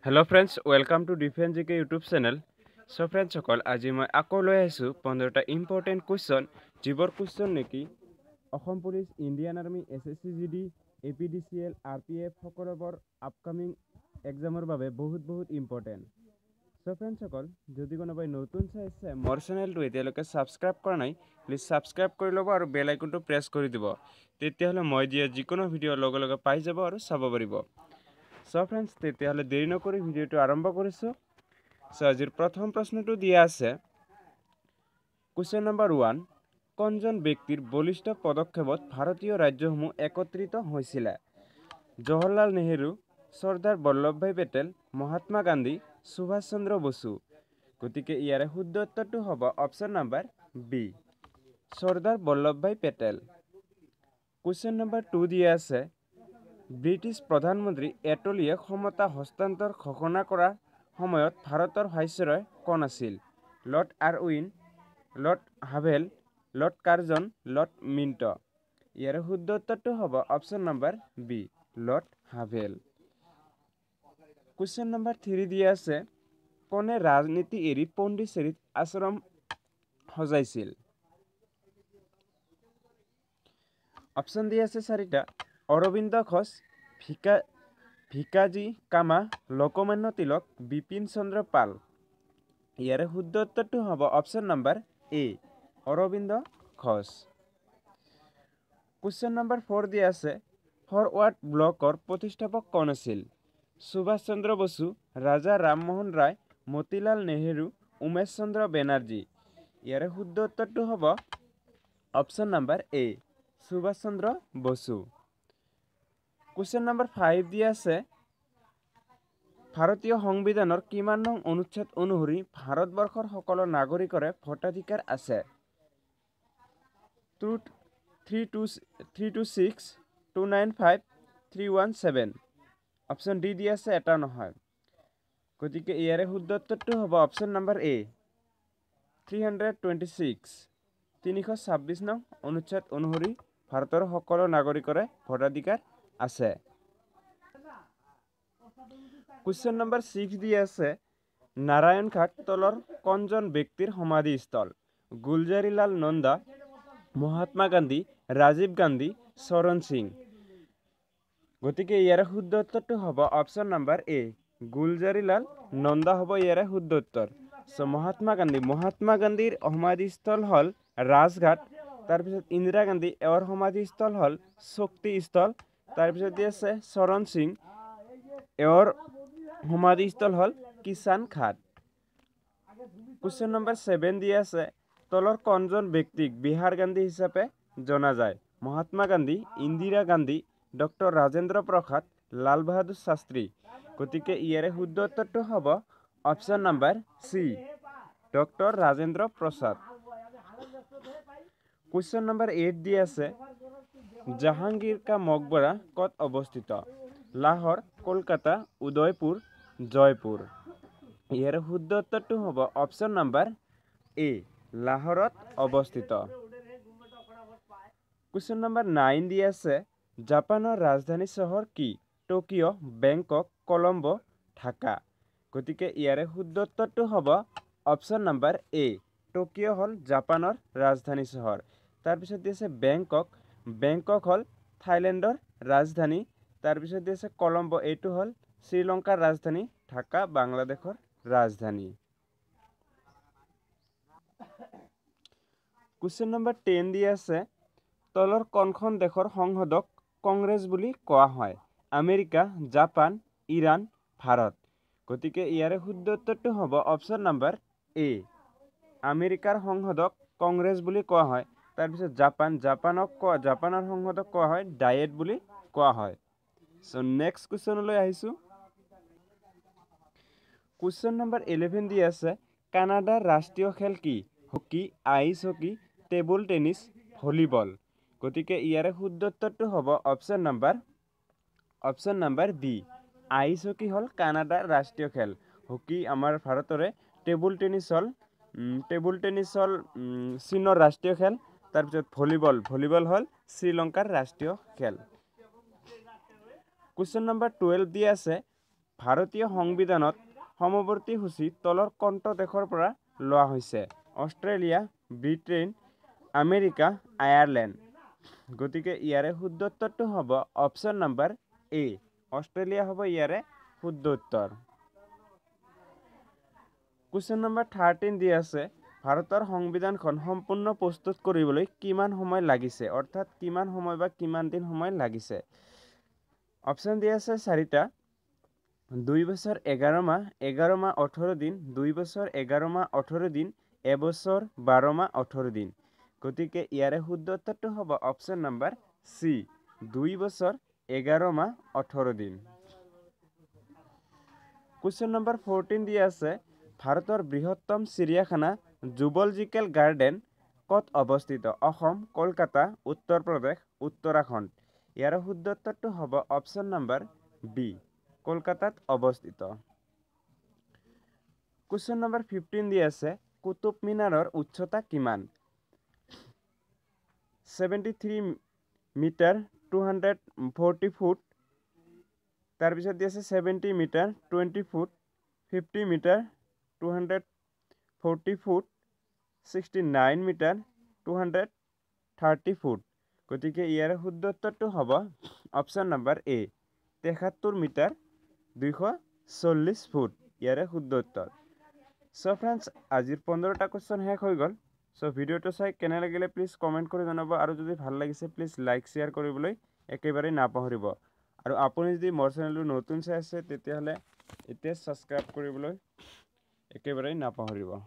Hello friends, welcome to Defense GK YouTube channel. So friends, সকল আজি মই আকৌ লৈ আহিছো 15টা ইম্পৰ্টেন্ট কুৱেশ্যন যিবোৰ কুৱেশ্যন নেকি Assam police, Indian army, SSC GD, APDCL, RPF সকলোবোৰ আপকামিং এক্সামৰ বাবে বহুত ইম্পৰ্টেন্ট। So friends, সকল যদি কোনোবাই নতুন চাইছে মোৰ চেনেলটো এতিয়ালৈকে সাবস্ক্ৰাইব কৰা নাই, প্লিজ সাবস্ক্ৰাইব কৰি ল'ব আৰু বেল আইকনটো প্ৰেছ কৰি দিব। তেতিয়াহ'লে মই দিয়া যিকোনো ভিডিঅ' লগে পাই যাব আৰু চাব পাৰিব। So friends, তেতিয়াহ'লে দেৰি নকৰি ভিডিঅ'টো আৰম্ভ কৰিছোঁ। So আজিৰ প্ৰথম প্ৰশ্নটো দিয়া আছে কুৱেশ্যন নম্বৰ 1, কোনজন ব্যক্তিৰ বলিষ্ঠ পদক্ষেপত ভাৰতীয় ৰাজ্যসমূহ একত্ৰিত হৈছিল? জৱাহৰলাল নেহেৰু, চৰ্দাৰ বল্লভভাই পেটেল, মহাত্মা গান্ধী, সুভাষ চন্দ্ৰ বসু। গতিকে ইয়াৰে শুদ্ধ উত্তৰটো হ'ব option number B, Sardar Vallabhbhai Patel. Question number 2 দিয়া আছে ব্ৰিটিছ প্ৰধানমন্ত্ৰী এটলীয়ে ক্ষমতা হস্তান্তৰ ঘোষণা কৰাৰ সময়ত ভাৰতৰ ভাইচৰয় কোন আছিল? Lord Irwin, lord Havel, lord Curzon, lord Minto. ইয়াৰে শুদ্ধ উত্তৰটো হ'ব option number B, lord Havel. Question number 3 দিয়া আছে কোনে ৰাজনীতি এৰি পণ্ডিচেৰীত আশ্ৰম সজাইছিল? অপশ্যন দিয়া আছে 4টা, অৰবিন্দ ঘোষ, ভিকাজী কামা, লোকমান্য তিলক, বিপিন চন্দ্ৰ পাল। ইয়াৰে শুদ্ধ উত্তৰটো হ'ব অপশ্যন নম্বৰ এ, অৰবিন্দ ঘোষ। কুৱেশ্যন নম্বৰ 4 দিয়া আছে ফৰৱাৰ্ড ব্লকৰ প্ৰতিষ্ঠাপক কোন আছিল? সুভাষ চন্দ্ৰ বসু, ৰাজা ৰামমোহন ৰায়, মতিলাল নেহেৰু, উমেশ চন্দ্ৰ বেনাৰ্জী। ইয়াৰে শুদ্ধ উত্তৰটো হ'ব অপশ্যন নম্বৰ এ, সুভাষ চন্দ্ৰ বসু। কুৱেশ্যন নম্বৰ 5 দিয়া আছে ভাৰতীয় সংবিধানৰ কিমান নং অনুচ্ছেদ অনুসৰি ভাৰতবৰ্ষৰ সকলো নাগৰিকৰে ভোটাধিকাৰ আছে? 326, 295, 317। অপশ্যন ডি দিয়া আছে এটা নহয়। গতিকে ইয়াৰে শুদ্ধ উত্তৰটো হ'ব অপশ্যন নম্বৰ এ, 326, 326 নং অনুচ্ছেদ অনুসৰি ভাৰতৰ সকলো নাগৰিকৰে ভোটাধিকাৰ আছে। কুৱেশ্যন নম্বৰ 6 দিয়া আছে নাৰায়ণ ঘাট তলৰ কোনজন ব্যক্তিৰ সমাধিস্থল? গুলজাৰিলাল নন্দা, মহাত্মা গান্ধী, ৰাজীৱ গান্ধী, চৰণ সিং। গতিকে ইয়াৰে শুদ্ধ উত্তৰটো হ'ব অপশ্যন নম্বৰ এ, গুলজাৰিলাল নন্দা হ'ব ইয়াৰে শুদ্ধ উত্তৰ। মহাত্মা গান্ধীৰ সমাধিস্থল হ'ল ৰাজঘাট। তাৰপিছত ইন্দিৰা গান্ধী, এওঁৰ সমাধিস্থল হ'ল শক্তিস্থল। তাৰপিছত দি আছে চৰণ সিং, এওঁৰ সমাধিস্থল হ'ল কিষাণ ঘাট। কুৱেশ্যন নম্বৰ 7 দিয়া আছে তলৰ কোনজন ব্যক্তিক বিহাৰ গান্ধী হিচাপে জনা যায়? মহাত্মা গান্ধী, ইন্দিৰা গান্ধী, ডক্টৰ ৰাজেন্দ্ৰ প্ৰসাদ, লাল বাহাদুৰ শাস্ত্ৰী। গতিকে ইয়াৰে শুদ্ধ উত্তৰটো হ'ব option number C, doctor Rajendra Prasad. Question number 8 দিয়া আছে জাহাংগীৰ কা মকবৰা ক'ত অৱস্থিত? লাহোৰ, কলকাতা, উদয়পুৰ, জয়পুৰ। ইয়াৰে শুদ্ধ উত্তৰটো হ'ব অপশ্যন নম্বৰ এ, লাহোৰত অৱস্থিত। কুৱেশ্যন নম্বৰ 9 দি আছে জাপানৰ ৰাজধানী চহৰ কি? টকিঅ', বেংকক, কলম্বো, ঢাকা। গতিকে ইয়াৰে শুদ্ধ উত্তৰটো হ'ব অপশ্যন নম্বৰ এ, টকিঅ' হ'ল জাপানৰ ৰাজধানী চহৰ। তাৰপিছত দি আছে বেংকক হ'ল থাইলেণ্ডৰ ৰাজধানী। তাৰপিছত দি আছে কলম্বো, এইটো হ'ল শ্ৰীলংকাৰ ৰাজধানী, ঢাকা বাংলাদেশৰ ৰাজধানী। কুৱেশ্যন নম্বৰ 10 দি আছে তলৰ কোনখন দেশৰ সংসদক কংগ্ৰেছ বুলি কোৱা হয়? America, Japan, Iran, Bharat. গতিকে ইয়াৰে শুদ্ধ উত্তৰটো হ'ব অপশ্যন নম্বৰ এ, আমেৰিকাৰ সংসদক কংগ্ৰেছ বুলি কোৱা হয়। তাৰপিছত জাপানৰ সংসদক কোৱা হয় ডায়েট বুলি কোৱা হয়। চ' নেক্সট কুৱেশ্যনলৈ আহিছোঁ। কুৱেশ্যন নম্বৰ 11 দি আছে কানাডাৰ ৰাষ্ট্ৰীয় খেল কি? Hockey, ice hockey, table tennis, volleyball. গতিকে ইয়াৰে শুদ্ধ উত্তৰটো হ'ব option number B, ice hockey হ'ল কানাডাৰ ৰাষ্ট্ৰীয় খেল। হকী আমাৰ ভাৰতৰে, টেবুল টেনিছ হ'ল চীনৰ ৰাষ্ট্ৰীয় খেল। তাৰপিছত ভলীবল হ'ল শ্ৰীলংকাৰ ৰাষ্ট্ৰীয় খেল। কুৱেশ্যন নম্বৰ 12 দিয়া আছে ভাৰতীয় সংবিধানত সমৱৰ্তী সূচী তলৰ কণ্ঠ দেশৰ পৰা লোৱা হৈছে অষ্ট্ৰেলিয়া ব্ৰিটেইন আমেৰিকা আয়াৰলেণ্ড গতিকে ইয়াৰে শুদ্ধ উত্তৰটো হ'ব অপশ্যন নম্বৰ এ অষ্ট্ৰেলিয়া হ'ব ইয়াৰে শুদ্ধ উত্তৰ কুৱেশ্যন নম্বৰ 13 দিয়া আছে ভাৰতৰ সংবিধানখন সম্পূৰ্ণ প্ৰস্তুত কৰিবলৈ কিমান সময় লাগিছে অৰ্থাৎ কিমান সময় বা কিমান দিন সময় লাগিছে অপশ্যন দিয়া আছে 4টা 2 বছৰ 11 মাহ 11 মাহ 18 দিন 2 বছৰ 11 মাহ 18 দিন এবছৰ 12 মাহ 18 দিন গতিকে ইয়াৰে শুদ্ধ উত্তৰটো হ'ব অপশ্যন নম্বৰ সি 2 বছৰ 11 মাহ 18 দিন কুৱেশ্যন নম্বৰ 14 দিয়া আছে ভাৰতৰ বৃহত্তম চিৰিয়াখানা জুবলজিকেল গাৰ্ডেন ক'ত অৱস্থিত অসম কলকাতা উত্তৰ প্ৰদেশ উত্তৰাখণ্ড ইয়াৰ শুদ্ধ উত্তৰটো হ'ব অপশ্যন নম্বৰ বি কলকাতাত অৱস্থিত কুৱেশ্যন নম্বৰ 15 দিয়া আছে কুতুব মিনাৰৰ উচ্চতা কিমান 73 মিটাৰ 240 ফুট তাৰপিছত দিয়া আছে 70 metre 20 foot 50 metre 240 foot 69 metre 230 foot গতিকে ইয়াৰ শুদ্ধ উত্তৰটো হ'ব option number A 73 metre 240 foot ইয়াৰে শুদ্ধ উত্তৰ সো ফ্ৰেন্ডছ আজিৰ 15টা কুৱেশ্যন শেষ হৈ গ'ল সো ভিডিঅ'টো চাই কেনে লাগিলে প্লিজ কমেণ্ট কৰি জনাব আৰু যদি ভাল লাগিছে প্লিজ লাইক শ্বেয়াৰ কৰিবলৈ একেবাৰে নাপাহৰিব আৰু আপুনি যদি মোৰ চেনেলটো নতুন চাই আছে তেতিয়াহ'লে এতিয়া ছাবস্ক্ৰাইব কৰিবলৈ একেবাৰে নাপাহৰিব